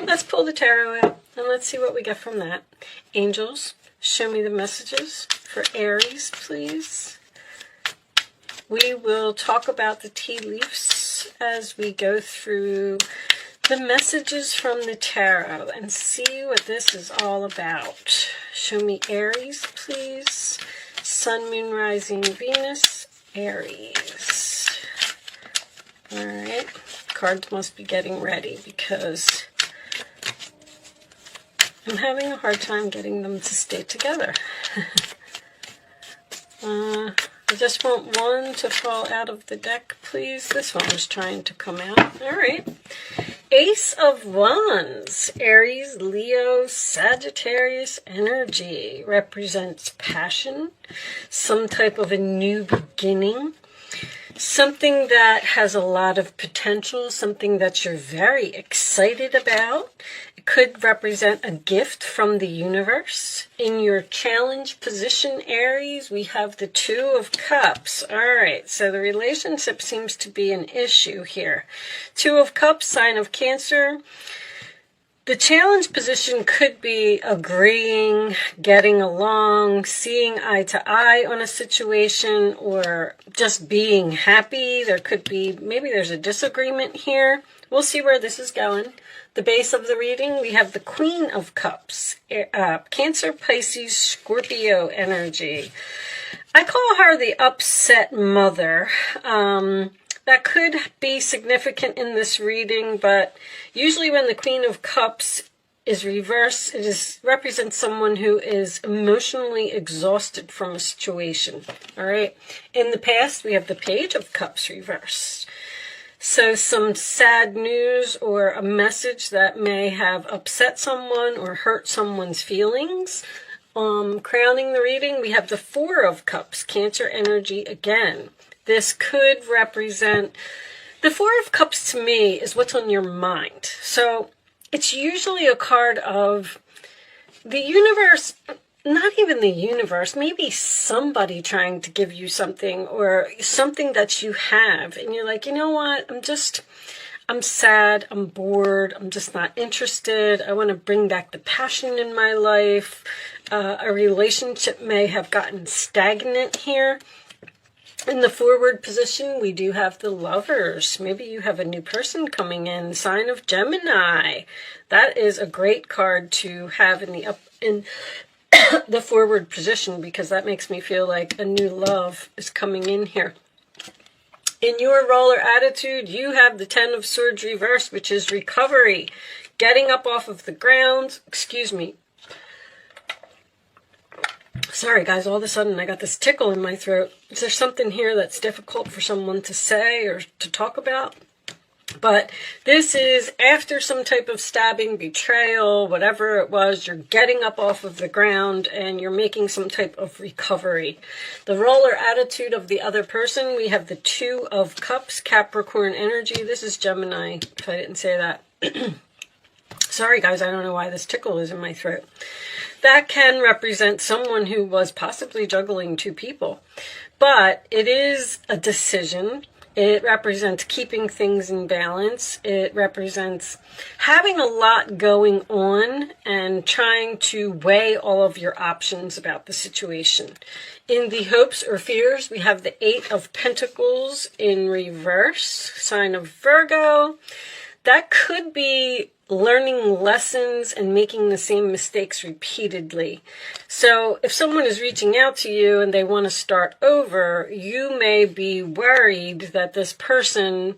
Let's pull the tarot out and let's see what we get from that. Angels, show me the messages for Aries, please. We will talk about the tea leaves as we go through the messages from the tarot and see what this is all about. Show me Aries, please. Sun, Moon, Rising, Venus, Aries. All right. Cards must be getting ready because I'm having a hard time getting them to stay together. I just want one to fall out of the deck, please. This one was trying to come out. All right. Ace of Wands, Aries, Leo, Sagittarius energy represents passion, some type of a new beginning, something that has a lot of potential, something that you're very excited about. It could represent a gift from the universe. In your challenge position, Aries, we have the Two of Cups. All right, so the relationship seems to be an issue here. Two of Cups, sign of Cancer. The challenge position could be agreeing, getting along, seeing eye to eye on a situation, or just being happy. There could be, maybe there's a disagreement here. We'll see where this is going. The base of the reading, we have the Queen of Cups, Cancer, Pisces, Scorpio energy. I call her the upset mother. That could be significant in this reading, but usually when the Queen of Cups is reversed, it represents someone who is emotionally exhausted from a situation. All right. In the past, we have the Page of Cups reversed. So some sad news or a message that may have upset someone or hurt someone's feelings. Crowning the reading, we have the Four of Cups, Cancer energy again. This could represent, the Four of Cups to me is what's on your mind. So it's usually a card of the universe, not even the universe, maybe somebody trying to give you something or something that you have. And you're like, you know what, I'm sad, I'm bored, I'm just not interested. I want to bring back the passion in my life. A relationship may have gotten stagnant here. In the forward position, we do have the Lovers. Maybe you have a new person coming in, sign of Gemini. That is a great card to have in the forward position because that makes me feel like a new love is coming in here. In your roller attitude, you have the Ten of Swords reversed, which is recovery, getting up off of the ground. Excuse me. Sorry, guys, all of a sudden I got this tickle in my throat. Is there something here that's difficult for someone to say or to talk about? But this is after some type of stabbing, betrayal, whatever it was, you're getting up off of the ground and you're making some type of recovery. The roller attitude of the other person, we have the Two of Cups, Capricorn energy. This is Gemini, if I didn't say that. Sorry, guys, I don't know why this tickle is in my throat. That can represent someone who was possibly juggling two people. But it is a decision. It represents keeping things in balance. It represents having a lot going on and trying to weigh all of your options about the situation. In the hopes or fears, we have the Eight of Pentacles in reverse, sign of Virgo. That could be learning lessons and making the same mistakes repeatedly. So if someone is reaching out to you and they want to start over, you may be worried that this person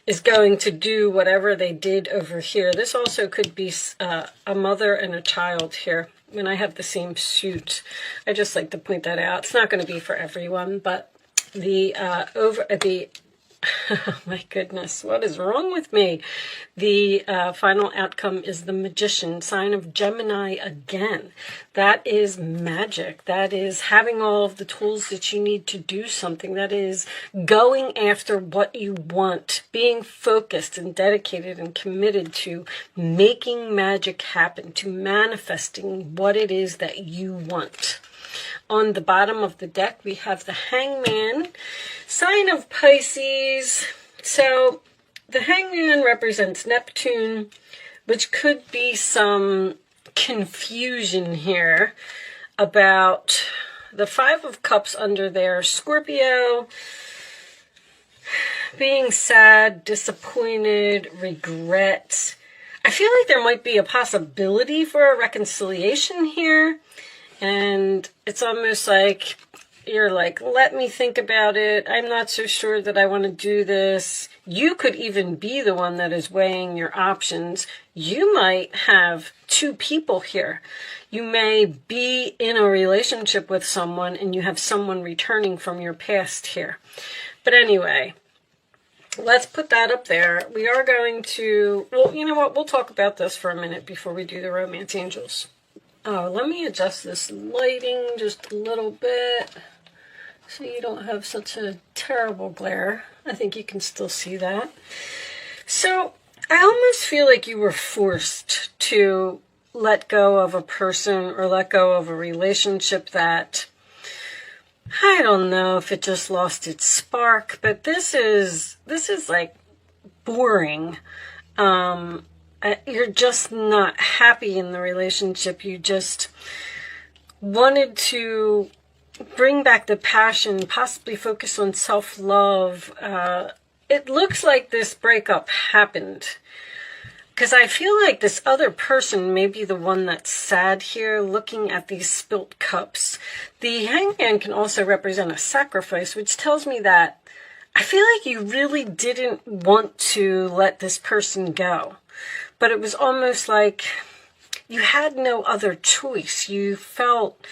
is going to do whatever they did over here. This also could be a mother and a child here. When I have the same suit, I just like to point that out. It's not going to be for everyone, but oh my goodness, what is wrong with me? The final outcome is the Magician, sign of Gemini again. That is magic. That is having all of the tools that you need to do something. That is going after what you want, being focused and dedicated and committed to making magic happen, to manifesting what it is that you want. On the bottom of the deck, we have the Hangman, sign of Pisces. So the Hangman represents Neptune, which could be some confusion here about the Five of Cups under there. Scorpio, being sad, disappointed, regret. I feel like there might be a possibility for a reconciliation here. And it's almost like you're like, let me think about it. I'm not so sure that I want to do this. You could even be the one that is weighing your options. You might have two people here. You may be in a relationship with someone and you have someone returning from your past here. But anyway, let's put that up there. We are going to, well, you know what? We'll talk about this for a minute before we do the romance angels. Oh, let me adjust this lighting just a little bit so you don't have such a terrible glare. I think you can still see that. So I almost feel like you were forced to let go of a person or let go of a relationship that, I don't know if it just lost its spark, but this is like boring. You're just not happy in the relationship. You just wanted to bring back the passion, possibly focus on self-love. It looks like this breakup happened because I feel like this other person may be the one that's sad here, looking at these spilt cups. The hangman can also represent a sacrifice, which tells me that I feel like you really didn't want to let this person go. But it was almost like you had no other choice. You felt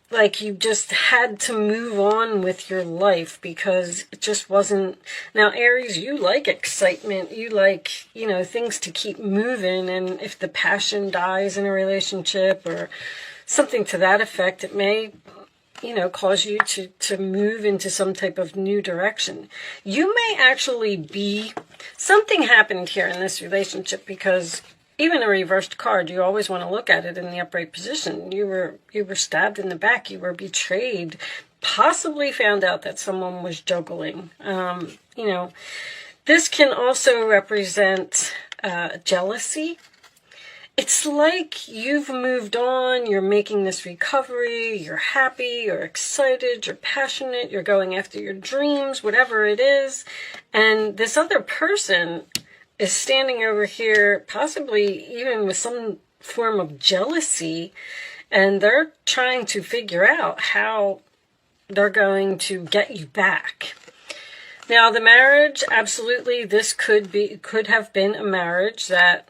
like you just had to move on with your life because it just wasn't. Now, Aries, you like excitement. You like, things to keep moving. And if the passion dies in a relationship or something to that effect, it may, cause you to move into some type of new direction. You may actually be, something happened here in this relationship because even a reversed card, you always want to look at it in the upright position. You were stabbed in the back. You were betrayed, possibly found out that someone was juggling. This can also represent jealousy. It's like you've moved on, you're making this recovery, you're happy, you're excited, you're passionate, you're going after your dreams, whatever it is. And this other person is standing over here, possibly even with some form of jealousy, and they're trying to figure out how they're going to get you back. Now, the marriage, absolutely, this could have been a marriage that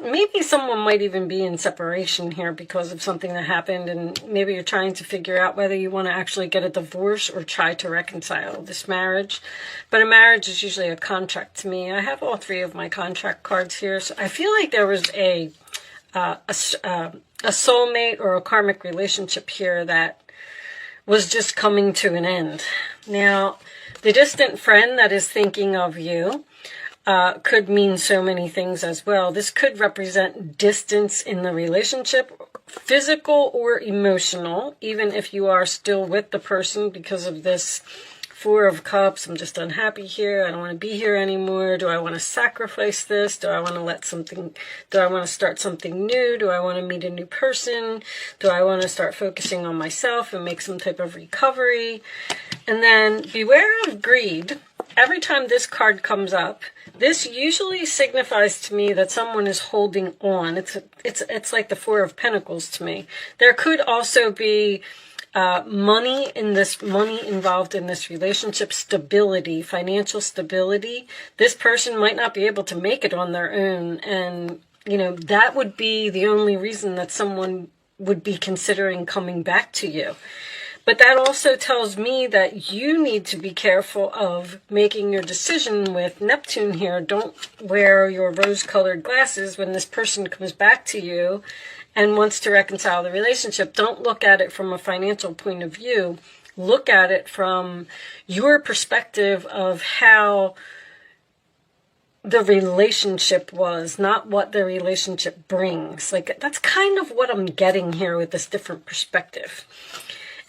maybe someone might even be in separation here because of something that happened, and maybe you're trying to figure out whether you want to actually get a divorce or try to reconcile this marriage. But a marriage is usually a contract to me. I have all three of my contract cards here, so I feel like there was a soulmate or a karmic relationship here that was just coming to an end. Now, the distant friend that is thinking of you could mean so many things as well. This could represent distance in the relationship, physical or emotional, even if you are still with the person because of this Four of Cups. I'm just unhappy here. I don't want to be here anymore. Do I want to sacrifice this? Do I want to start something new? Do I want to meet a new person? Do I want to start focusing on myself and make some type of recovery? And then beware of greed. Every time this card comes up, this usually signifies to me that someone is holding on. It's like the Four of Pentacles to me. There could also be money involved in this relationship, stability, financial stability. This person might not be able to make it on their own, and that would be the only reason that someone would be considering coming back to you. But that also tells me that you need to be careful of making your decision with Neptune here. Don't wear your rose-colored glasses when this person comes back to you and wants to reconcile the relationship. Don't look at it from a financial point of view. Look at it from your perspective of how the relationship was, not what the relationship brings. Like, that's kind of what I'm getting here with this different perspective.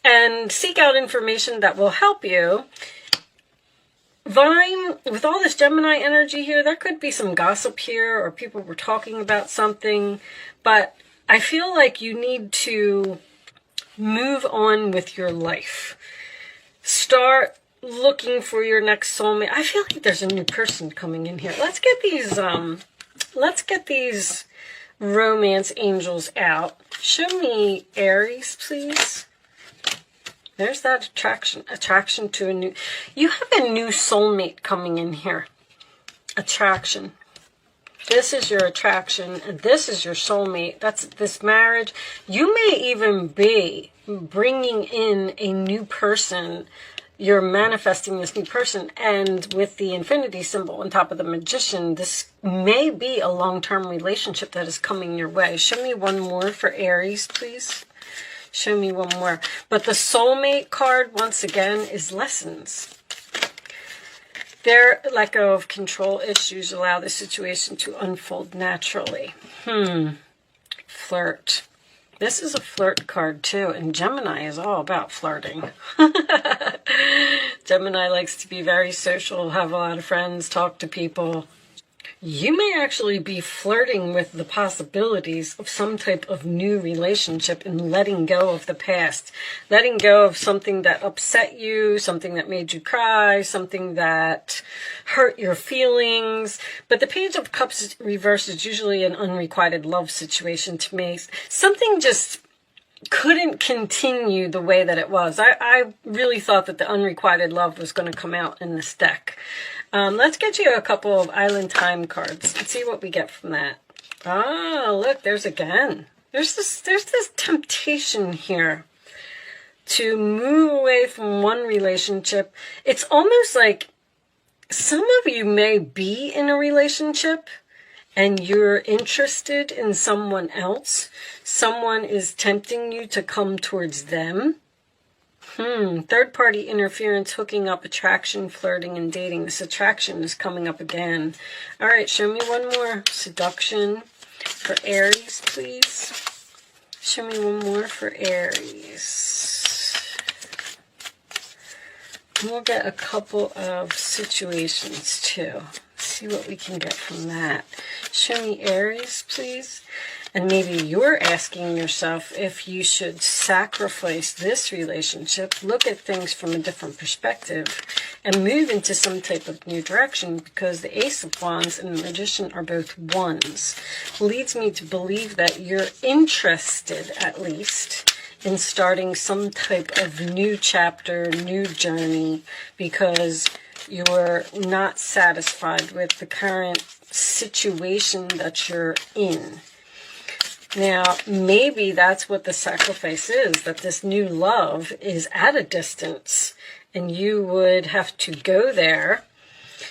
And seek out information that will help you Vine, with all this Gemini energy here, there could be some gossip here, or people were talking about something, but I feel like you need to move on with your life. Start looking for your next soulmate. I feel like there's a new person coming in here. Let's get these romance angels out. Show me Aries, please. There's that attraction to a new, you have a new soulmate coming in here. Attraction. This is your attraction, and this is your soulmate. That's this marriage. You may even be bringing in a new person. You're manifesting this new person, and with the infinity symbol on top of the magician, this may be a long-term relationship that is coming your way. Show me one more for Aries, please. Show me one more. But the soulmate card, once again, is lessons. Their lack of control issues allow the situation to unfold naturally. Flirt. This is a flirt card too, and Gemini is all about flirting. Gemini likes to be very social, have a lot of friends, talk to people. You may actually be flirting with the possibilities of some type of new relationship and letting go of the past. Letting go of something that upset you, something that made you cry, something that hurt your feelings. But the Page of Cups reversed is usually an unrequited love situation to me. Something just couldn't continue the way that it was. I really thought that the unrequited love was going to come out in this deck. Let's get you a couple of Island Time cards and see what we get from that. Oh, look, there's this temptation here to move away from one relationship. It's almost like some of you may be in a relationship and you're interested in someone else. Someone is tempting you to come towards them. Third-party interference, hooking up, attraction, flirting, and dating. This attraction is coming up again. All right, show me one more. Seduction for Aries, please. Show me one more for Aries. And we'll get a couple of situations, too. See what we can get from that. Show me Aries, please. And maybe you're asking yourself if you should sacrifice this relationship, look at things from a different perspective, and move into some type of new direction, because the Ace of Wands and the Magician are both ones. Leads me to believe that you're interested, at least, in starting some type of new chapter, new journey, because you're not satisfied with the current situation that you're in. Now, maybe that's what the sacrifice is, that this new love is at a distance, and you would have to go there.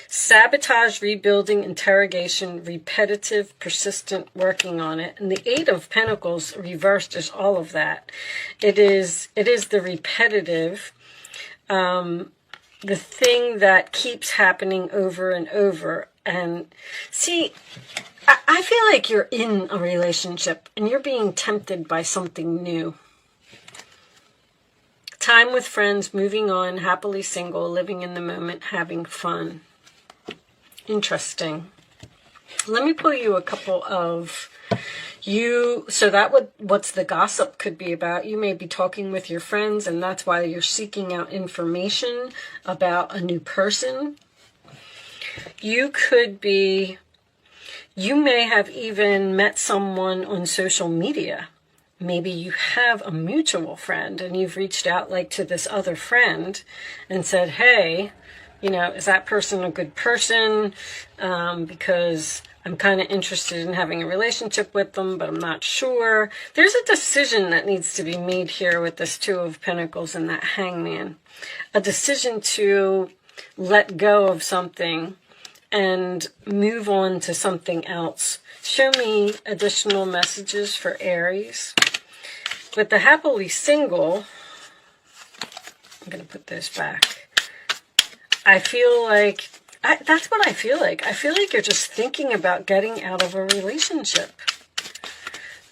Sabotage, rebuilding, interrogation, repetitive, persistent, working on it. And the Eight of Pentacles reversed is all of that. It is the repetitive, the thing that keeps happening over and over. And see, I feel like you're in a relationship and you're being tempted by something new. Time with friends, moving on, happily single, living in the moment, having fun. Interesting. Let me pull you a couple of so that what's the gossip could be about. You may be talking with your friends, and that's why you're seeking out information about a new person. You may have even met someone on social media. Maybe you have a mutual friend and you've reached out like to this other friend and said, hey, is that person a good person? Because I'm kind of interested in having a relationship with them, but I'm not sure. There's a decision that needs to be made here with this Two of Pentacles and that Hangman. A decision to let go of something and move on to something else. Show me additional messages for Aries. With the happily single, I'm going to put this back. I feel like, that's what I feel like. I feel like you're just thinking about getting out of a relationship.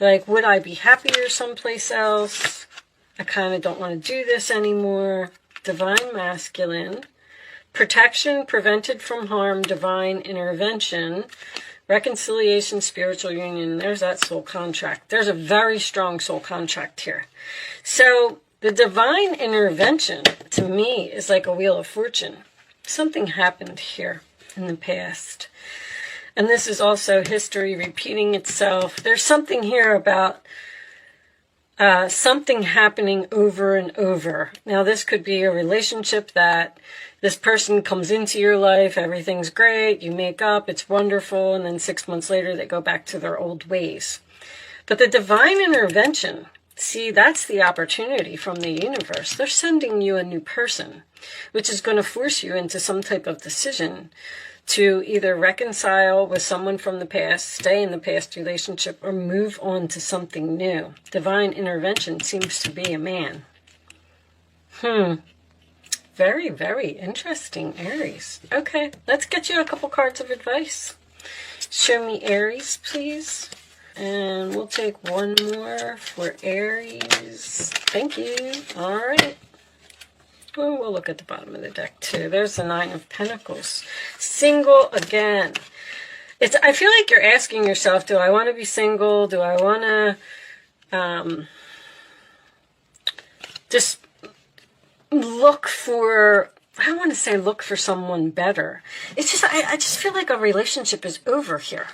Like, would I be happier someplace else? I kind of don't want to do this anymore. Divine Masculine. protection, prevented from harm, divine intervention, reconciliation, spiritual union. There's that soul contract. There's a very strong soul contract here. So the divine intervention, to me, is like a wheel of fortune. Something happened here in the past. And this is also history repeating itself. There's something here about something happening over and over. Now, this could be a relationship that this person comes into your life, everything's great, you make up, it's wonderful, and then 6 months later they go back to their old ways. But the divine intervention, see, that's the opportunity from the universe. They're sending you a new person, which is going to force you into some type of decision to either reconcile with someone from the past, stay in the past relationship, or move on to something new. Divine intervention seems to be a man. Very, very interesting, Aries. Okay, let's get you a couple cards of advice. Show me Aries, please. And we'll take one more for Aries. Thank you. All right. Oh, we'll look at the bottom of the deck too. There's the Nine of Pentacles. Single again. I feel like you're asking yourself, do I want to be single? Do I want to just look for, I don't want to say look for someone better. It's just, I just feel like a relationship is over here.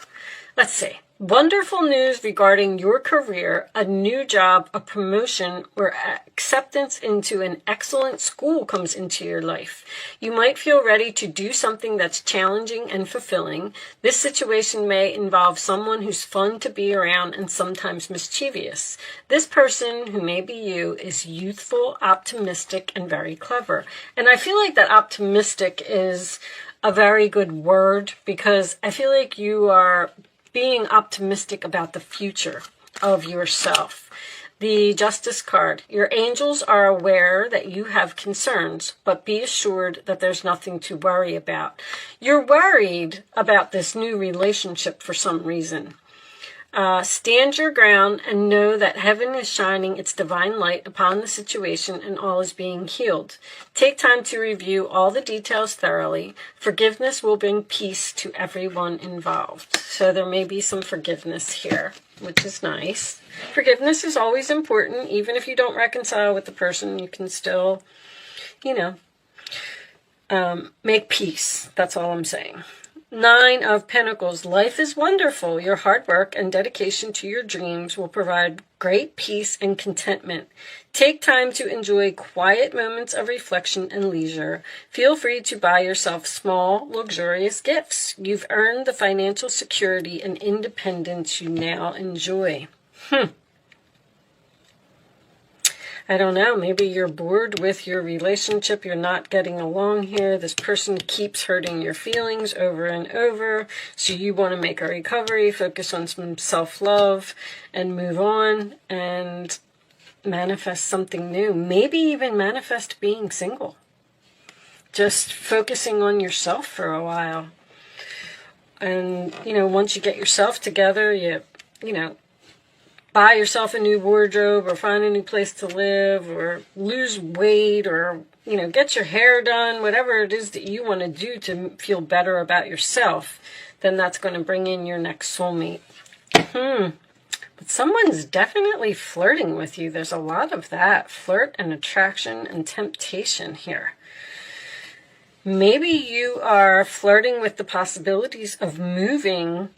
Let's see. Wonderful news regarding your career, a new job, a promotion, or acceptance into an excellent school comes into your life. You might feel ready to do something that's challenging and fulfilling. This situation may involve someone who's fun to be around and sometimes mischievous. This person, who may be you, is youthful, optimistic, and very clever. And I feel like that optimistic is a very good word, because I feel like you are being optimistic about the future of yourself. The Justice card. Your angels are aware that you have concerns, but be assured that there's nothing to worry about. You're worried about this new relationship for some reason. Stand your ground and know that heaven is shining its divine light upon the situation and all is being healed. Take time to review all the details thoroughly. Forgiveness will bring peace to everyone involved. So there may be some forgiveness here, which is nice. Forgiveness is always important. Even if you don't reconcile with the person, you can still, make peace. That's all I'm saying. Nine of Pentacles. Life is wonderful. Your hard work and dedication to your dreams will provide great peace and contentment. Take time to enjoy quiet moments of reflection and leisure. Feel free to buy yourself small, luxurious gifts. You've earned the financial security and independence you now enjoy. I don't know, maybe you're bored with your relationship, you're not getting along here, this person keeps hurting your feelings over and over, so you want to make a recovery, focus on some self-love, and move on, and manifest something new. Maybe even manifest being single. Just focusing on yourself for a while. And, once you get yourself together, you buy yourself a new wardrobe, or find a new place to live, or lose weight, or, get your hair done, whatever it is that you want to do to feel better about yourself, then that's going to bring in your next soulmate. But someone's definitely flirting with you. There's a lot of that. Flirt and attraction and temptation here. Maybe you are flirting with the possibilities of moving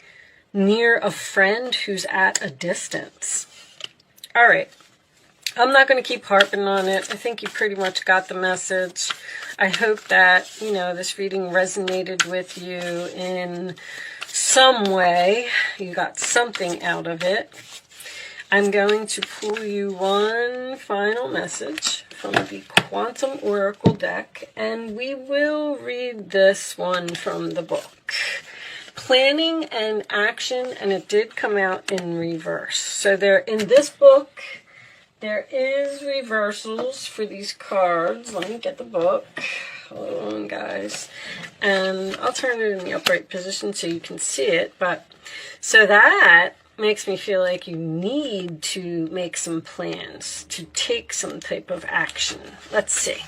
near a friend who's at a distance. All right. I'm not going to keep harping on it. I think you pretty much got the message. I hope that, this reading resonated with you in some way. You got something out of it. I'm going to pull you one final message from the Quantum Oracle deck, and we will read this one from the book. Planning and action, and it did come out in reverse. So in this book, there is reversals for these cards. Let me get the book. Hold on, guys. And I'll turn it in the upright position so you can see it. So that makes me feel like you need to make some plans, to take some type of action. Let's see.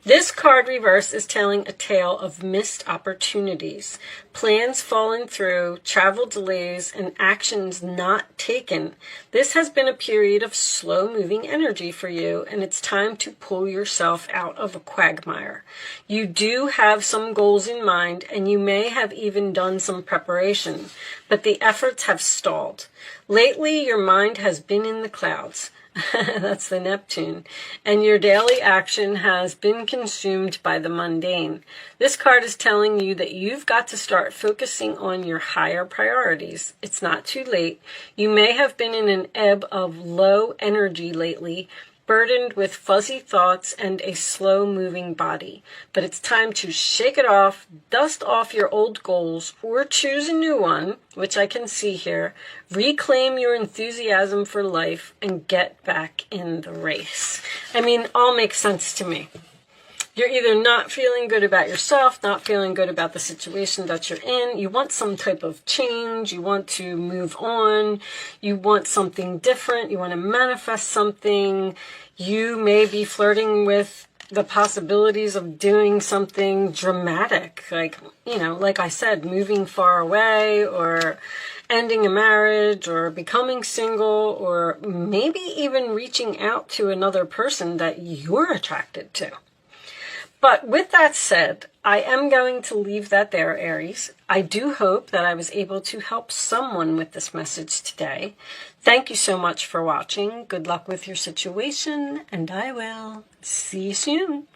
This card reverse is telling a tale of missed opportunities, plans falling through, travel delays, and actions not taken. This has been a period of slow-moving energy for you, and it's time to pull yourself out of a quagmire. You do have some goals in mind, and you may have even done some preparation, but the efforts have stalled. Lately, your mind has been in the clouds. That's the Neptune. And your daily action has been consumed by the mundane. This card is telling you that you've got to start focusing on your higher priorities. It's not too late. You may have been in an ebb of low energy lately, burdened with fuzzy thoughts and a slow-moving body. But it's time to shake it off, dust off your old goals, or choose a new one, which I can see here, reclaim your enthusiasm for life, and get back in the race. I mean, all makes sense to me. You're either not feeling good about yourself, not feeling good about the situation that you're in. You want some type of change. You want to move on. You want something different. You want to manifest something. You may be flirting with the possibilities of doing something dramatic, like, like I said, moving far away, or ending a marriage, or becoming single, or maybe even reaching out to another person that you're attracted to. But with that said, I am going to leave that there, Aries. I do hope that I was able to help someone with this message today. Thank you so much for watching. Good luck with your situation, and I will see you soon.